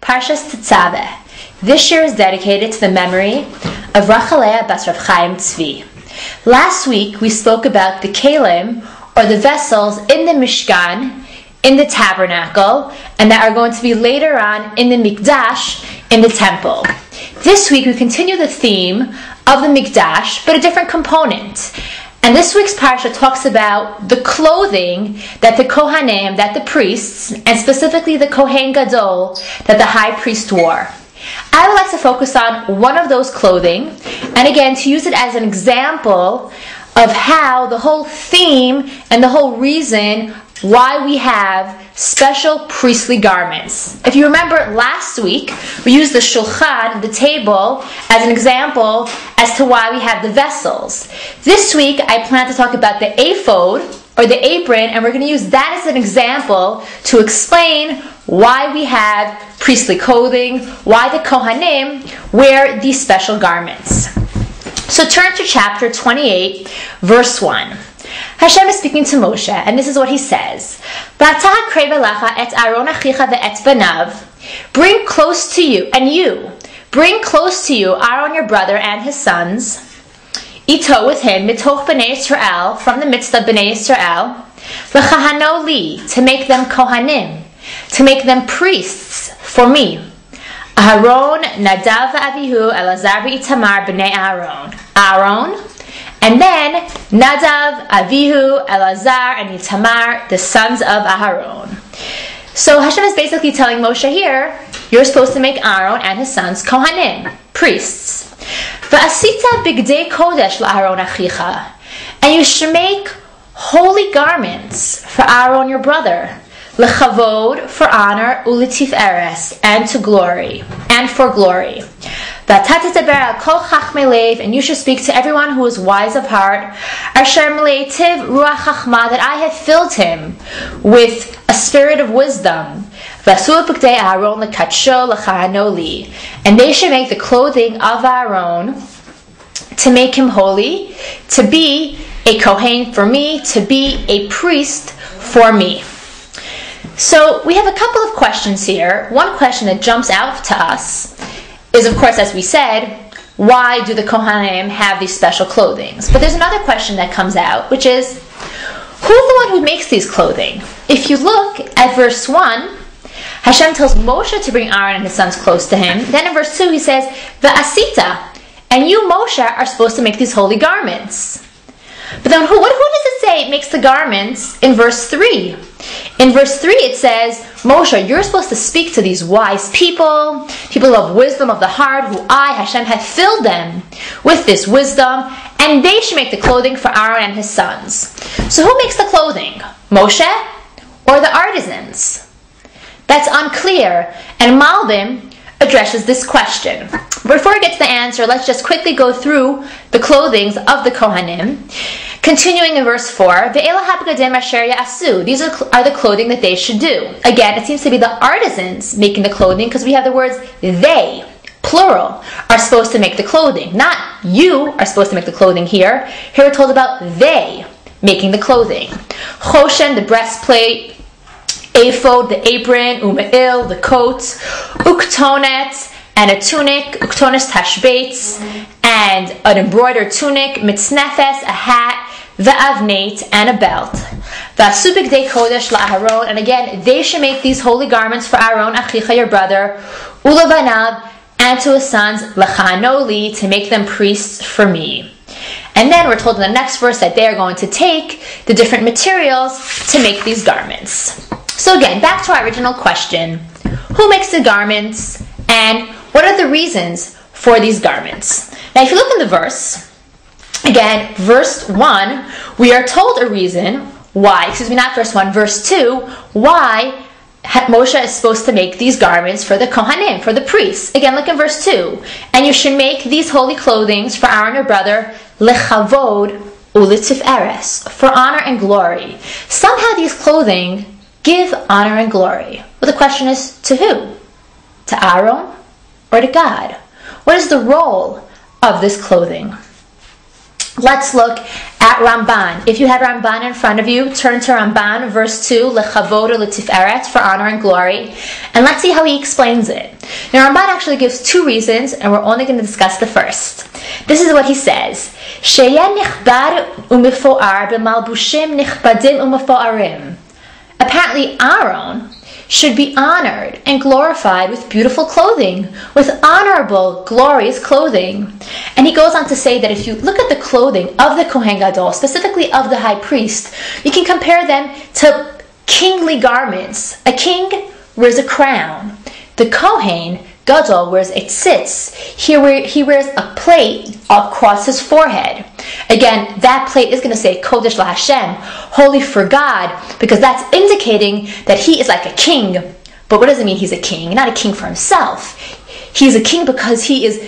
Parshat Tetzaveh. This shiur is dedicated to the memory of Rachalea bas Rav Chaim Tzvi. Last week we spoke about the kelim, or the vessels in the Mishkan, in the tabernacle, and that are going to be later on in the Mikdash, in the temple. This week we continue the theme of the Mikdash, but a different component. And this week's parsha talks about the clothing that the Kohanim, that the priests, and specifically the Kohen Gadol, that the high priest wore. I would like to focus on one of those clothing, and again to use it as an example of how the whole theme and the whole reason why we have special priestly garments. If you remember last week, we used the shulchan, the table, as an example as to why we have the vessels. This week, I plan to talk about the Eifod, or the apron, and we're going to use that as an example to explain why we have priestly clothing, why the Kohanim wear these special garments. So turn to chapter 28, verse 1. Hashem is speaking to Moshe, and this is what he says. Bring close to you, bring close to you Aaron your brother and his sons, Ito with him, mitoch b'nei Yisrael, from the midst of b'nei Yisrael, l'chahano li, to make them kohanim, to make them priests for me. Aharon, Nadav v'Avihu, Elazar v'itamar b'nei Aaron, and then Nadav, Avihu, Elazar, and Itamar, the sons of Aharon. So Hashem is basically telling Moshe here, you're supposed to make Aaron and his sons kohanim, priests. V'asita bigdei kodesh la'Aaron achicha, and you should make holy garments for Aaron your brother, lechavod, for honor, u'letif'eres, and to glory, and for glory. And you should speak to everyone who is wise of heart, that I have filled him with a spirit of wisdom. And they should make the clothing of Aaron to make him holy, to be a Kohen for me, to be a priest for me. So we have a couple of questions here. One question that jumps out to us is, of course, as we said, why do the Kohanim have these special clothing? But there's another question that comes out, which is, who's the one who makes these clothing? If you look at verse 1, Hashem tells Moshe to bring Aaron and his sons close to him. Then in verse 2 he says, V'asita, and you, Moshe, are supposed to make these holy garments. But then who does it say makes the garments in verse 3? In verse 3 it says, Moshe, you're supposed to speak to these wise people of wisdom of the heart, who I, Hashem, have filled them with this wisdom, and they should make the clothing for Aaron and his sons. So who makes the clothing? Moshe or the artisans? That's unclear, and Malbim addresses this question. Before we get to the answer, let's just quickly go through the clothings of the Kohanim. Continuing in verse 4, these are the clothing that they should do. Again, it seems to be the artisans making the clothing, because we have the words they, plural, are supposed to make the clothing. Not you are supposed to make the clothing here. Here we're told about they making the clothing. Choshen, the breastplate, Eifod, the apron, Ume'il, the coat, Uktonet, and a tunic, Uktones tashbeitz, and an embroidered tunic, Mitznefes, a hat, Ve'avnate, and a belt. V'asu Bigdei Kodesh la'Aharon, and again, they should make these holy garments for Aaron, Achicha, your brother, Ulavanav, and to his sons, L'chano li, to make them priests for me. And then we're told in the next verse that they are going to take the different materials to make these garments. So again, back to our original question, who makes the garments, and what are the reasons for these garments? Now if you look in the verse, again, verse 1, we are told a reason why, verse 2, why Moshe is supposed to make these garments for the Kohanim, for the priests. Again, look in verse 2. And you should make these holy clothings for Aaron your brother, lechavod u'letif'eres, for honor and glory. Somehow these clothing give honor and glory. Well, the question is, to who? To Aaron or to God? What is the role of this clothing? Let's look at Ramban. If you have Ramban in front of you, turn to Ramban, verse 2, lechavod u'letif'eres, for honor and glory. And let's see how he explains it. Now, Ramban actually gives two reasons, and we're only going to discuss the first. This is what he says. Apparently, Aaron should be honored and glorified with beautiful clothing, with honorable, glorious clothing. And he goes on to say that if you look at the clothing of the Kohen Gadol, specifically of the high priest, you can compare them to kingly garments. A king wears a crown. The Kohen Gadol wears a tzitz. He wears a plate across his forehead. Again, that plate is going to say Kodesh LaHashem, holy for God, because that's indicating that he is like a king. But what does it mean he's a king? Not a king for himself. He's a king because he is